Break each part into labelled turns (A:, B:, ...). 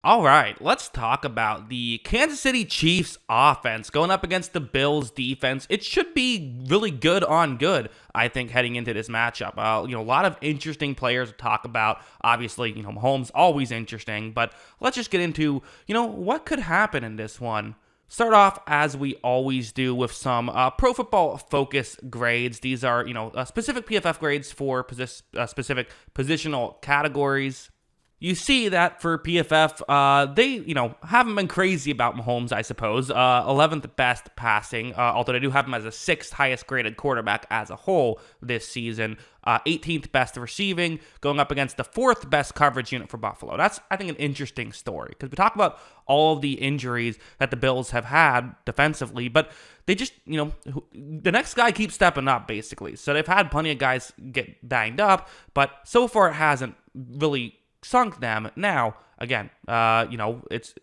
A: All right, let's talk about the Kansas City Chiefs offense going up against the Bills defense. It should be really good on good, I think, heading into this matchup. A lot of interesting players to talk about. Obviously, Mahomes always interesting, but let's just get into, what could happen in this one. Start off as we always do with some pro football focus grades. These are, specific PFF grades for specific positional categories. You see that for PFF, they, haven't been crazy about Mahomes, I suppose. 11th best passing, although they do have him as a 6th highest graded quarterback as a whole this season. 18th best receiving, going up against the 4th best coverage unit for Buffalo. That's, I think, an interesting story because we talk about all of the injuries that the Bills have had defensively, but they just, the next guy keeps stepping up, basically. So they've had plenty of guys get banged up, but so far it hasn't really sunk them. Now, again, it's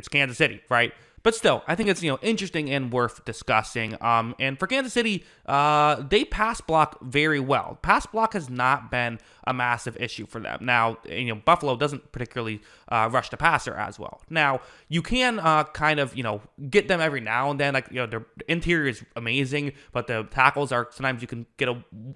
A: Kansas City, right? But still, I think it's interesting and worth discussing. And for Kansas City, they pass block very well. Pass block has not been a massive issue for them. Now, Buffalo doesn't particularly rush the passer as well. Now, you can kind of get them every now and then. Like their interior is amazing, but the tackles are sometimes you can get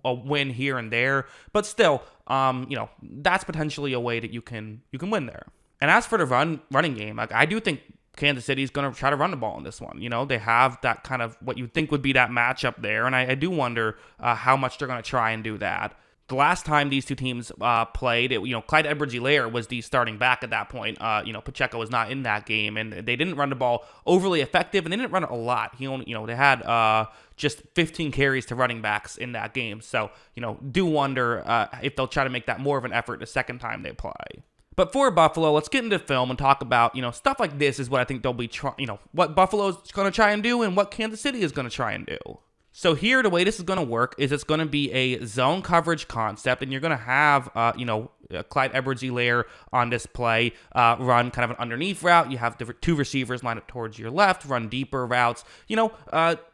A: a win here and there. But still, that's potentially a way that you can win there. And as for the running game, like I do think Kansas City is going to try to run the ball in this one. They have that kind of what you think would be that matchup there, and I do wonder how much they're going to try and do that. The last time these two teams played, Clyde Edwards-Helaire was the starting back at that point. Pacheco was not in that game, and they didn't run the ball overly effective, and they didn't run it a lot. He only, they had just 15 carries to running backs in that game. So, do wonder if they'll try to make that more of an effort the second time they play. But for Buffalo, let's get into film and talk about, stuff like this is what I think they'll be what Buffalo's going to try and do and what Kansas City is going to try and do. So here, the way this is going to work is it's going to be a zone coverage concept, and you're going to have, Clyde Edwards-Helaire on this play, run kind of an underneath route. You have the two receivers lined up towards your left, run deeper routes,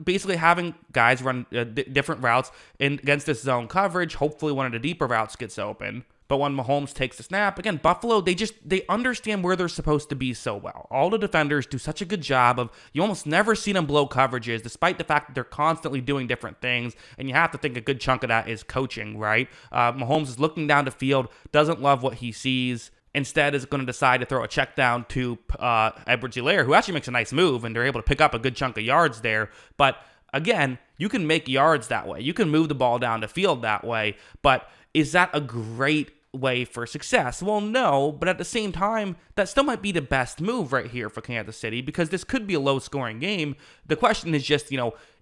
A: basically having guys run different routes against this zone coverage. Hopefully one of the deeper routes gets open. But when Mahomes takes the snap, again, Buffalo, they understand where they're supposed to be so well. All the defenders do such a good job of, you almost never see them blow coverages, despite the fact that they're constantly doing different things. And you have to think a good chunk of that is coaching, right? Mahomes is looking down the field, doesn't love what he sees. Instead, is going to decide to throw a check down to Edwards-Helaire, who actually makes a nice move, and they're able to pick up a good chunk of yards there. But again, you can make yards that way. You can move the ball down the field that way. But is that a great way for success? Well, no, but at the same time, that still might be the best move right here for Kansas City because this could be a low-scoring game. The question is just,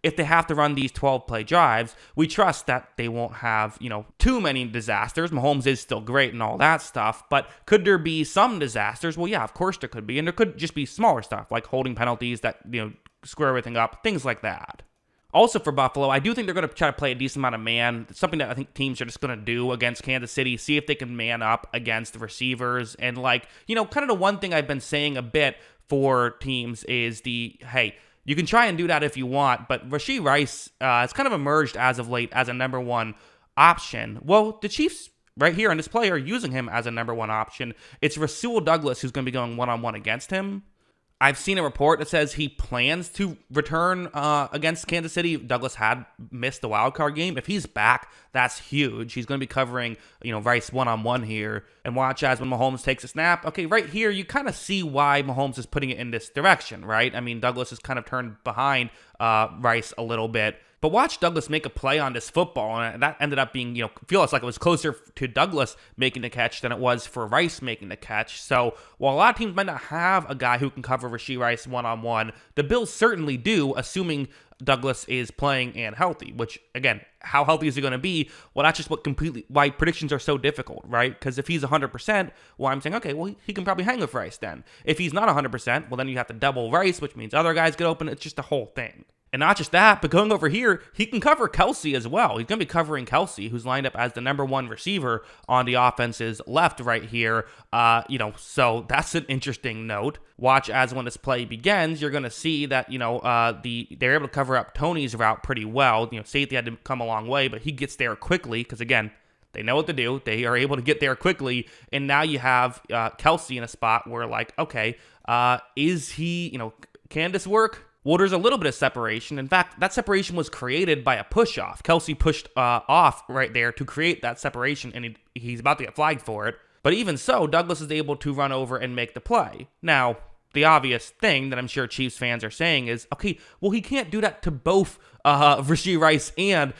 A: if they have to run these 12-play drives, we trust that they won't have, too many disasters. Mahomes is still great and all that stuff, but could there be some disasters? Well, yeah, of course there could be, and there could just be smaller stuff like holding penalties that, square everything up, things like that. Also for Buffalo, I do think they're going to try to play a decent amount of man. It's something that I think teams are just going to do against Kansas City, see if they can man up against the receivers. And kind of the one thing I've been saying a bit for teams is hey, you can try and do that if you want, but Rashee Rice has kind of emerged as of late as a number one option. Well, the Chiefs right here on this play are using him as a number one option. It's Rasul Douglas who's going to be going one-on-one against him. I've seen a report that says he plans to return against Kansas City. Douglas had missed the wild card game. If he's back, that's huge. He's going to be covering, Rice one-on-one here. And watch as when Mahomes takes a snap. Okay, right here, you kind of see why Mahomes is putting it in this direction, right? I mean, Douglas is kind of turned behind Rice a little bit. But watch Douglas make a play on this football, and that ended up being, feels like it was closer to Douglas making the catch than it was for Rice making the catch. So while a lot of teams might not have a guy who can cover Rashee Rice one-on-one, the Bills certainly do, assuming Douglas is playing and healthy, which, again, how healthy is he going to be? Well, that's just why predictions are so difficult, right? Because if he's 100%, well, I'm saying, okay, well, he can probably hang with Rice then. If he's not 100%, well, then you have to double Rice, which means other guys get open. It's just a whole thing. And not just that, but going over here, he can cover Kelsey as well. He's going to be covering Kelsey, who's lined up as the number one receiver on the offense's left right here. So that's an interesting note. Watch as when this play begins, you're going to see that, they're able to cover up Tony's route pretty well. Safety had to come a long way, but he gets there quickly because, again, They know what to do. They are able to get there quickly. And now you have Kelsey in a spot where, like, okay, is he, can this work? Well, there's a little bit of separation. In fact, that separation was created by a push-off. Kelsey pushed off right there to create that separation, and he's about to get flagged for it. But even so, Douglas is able to run over and make the play. Now, the obvious thing that I'm sure Chiefs fans are saying is, okay, well, he can't do that to both Rashee Rice and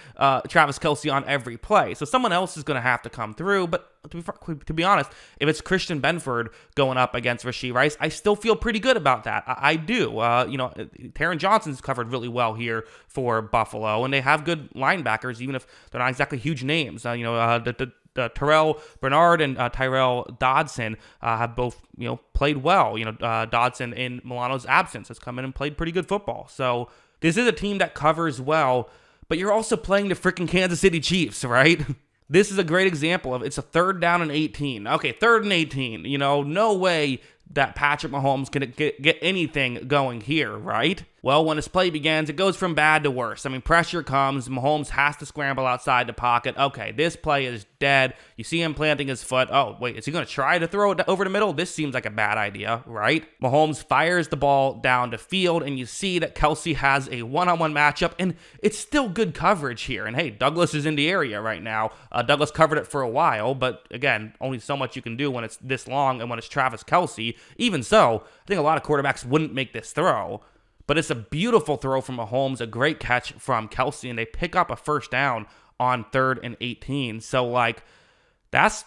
A: Travis Kelsey on every play. So someone else is going to have to come through. But to be honest, if it's Christian Benford going up against Rashee Rice, I still feel pretty good about that. I do. Taron Johnson's covered really well here for Buffalo, and they have good linebackers, even if they're not exactly huge names. Terrell Bernard and Tyrell Dodson have both, played well. Dodson in Milano's absence has come in and played pretty good football. So this is a team that covers well, but you're also playing the freaking Kansas City Chiefs, right? This is a great example of it's a 3rd down and 18. Okay, 3rd and 18. No way that Patrick Mahomes can get anything going here, right? Well, when his play begins, it goes from bad to worse. I mean, pressure comes. Mahomes has to scramble outside the pocket. Okay, this play is dead. You see him planting his foot. Oh, wait, is he going to try to throw it over the middle? This seems like a bad idea, right? Mahomes fires the ball down the field, and you see that Kelsey has a one-on-one matchup, and it's still good coverage here. And hey, Douglas is in the area right now. Douglas covered it for a while, but again, only so much you can do when it's this long and when it's Travis Kelsey. Even so, I think a lot of quarterbacks wouldn't make this throw. But it's a beautiful throw from Mahomes, a great catch from Kelsey, and they pick up a 1st down on 3rd and 18. So, like, that's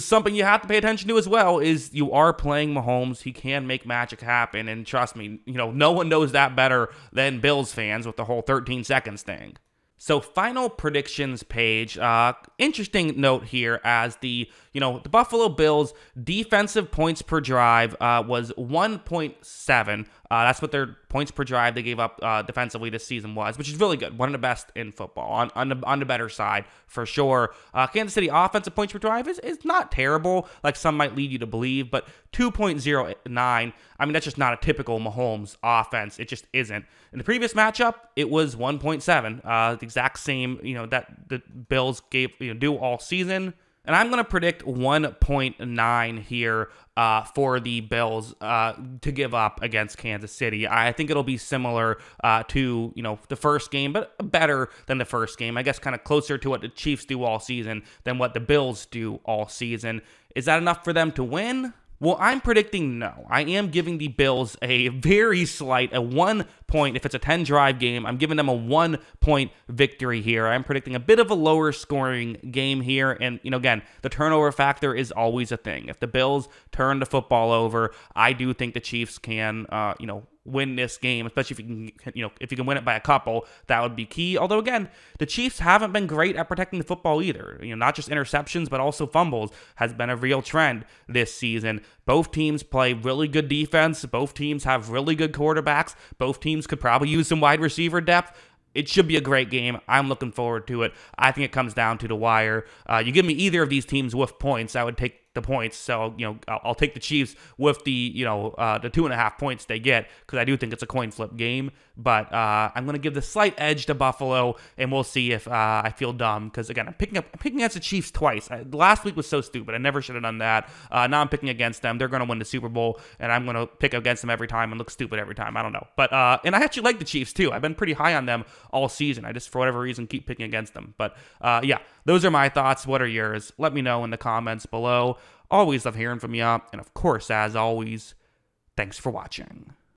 A: something you have to pay attention to as well, is you are playing Mahomes. He can make magic happen, and trust me, no one knows that better than Bills fans with the whole 13 seconds thing. So final predictions page, interesting note here as the Buffalo Bills defensive points per drive was 1.7. That's what their points per drive they gave up defensively this season was, which is really good. One of the best in football, on the better side for sure. Kansas City offensive points per drive is not terrible, like some might lead you to believe, but 2.09, I mean, that's just not a typical Mahomes offense. It just isn't. In the previous matchup, it was 1.7, the exact same, that the Bills gave, do all season. And I'm going to predict 1.9 here for the Bills to give up against Kansas City. I think it'll be similar to, the first game, but better than the first game. I guess kind of closer to what the Chiefs do all season than what the Bills do all season. Is that enough for them to win? Well, I'm predicting no. I am giving the Bills a very slight, a 1 point. If it's a 10-drive game, I'm giving them a 1-point victory here. I'm predicting a bit of a lower scoring game here. And, again, the turnover factor is always a thing. If the Bills turn the football over, I do think the Chiefs can, win this game, especially if you can win it by a couple. That would be key. Although again, the Chiefs haven't been great at protecting the football either. Not just interceptions, but also fumbles has been a real trend this season. Both teams play really good defense. Both teams have really good quarterbacks. Both teams could probably use some wide receiver depth. It should be a great game. I'm looking forward to it. I think it comes down to the wire. You give me either of these teams with points, I would take the points. So, I'll take the Chiefs with the 2.5 points they get, because I do think it's a coin flip game. But I'm going to give the slight edge to Buffalo, and we'll see if I feel dumb, because again, I'm picking against the Chiefs twice. Last week was so stupid. I never should have done that. Now I'm picking against them. They're going to win the Super Bowl, and I'm going to pick against them every time and look stupid every time. I don't know. But and I actually like the Chiefs too. I've been pretty high on them all season. I just, for whatever reason, keep picking against them. But yeah, those are my thoughts. What are yours? Let me know in the comments below. Always love hearing from you. And of course, as always, thanks for watching.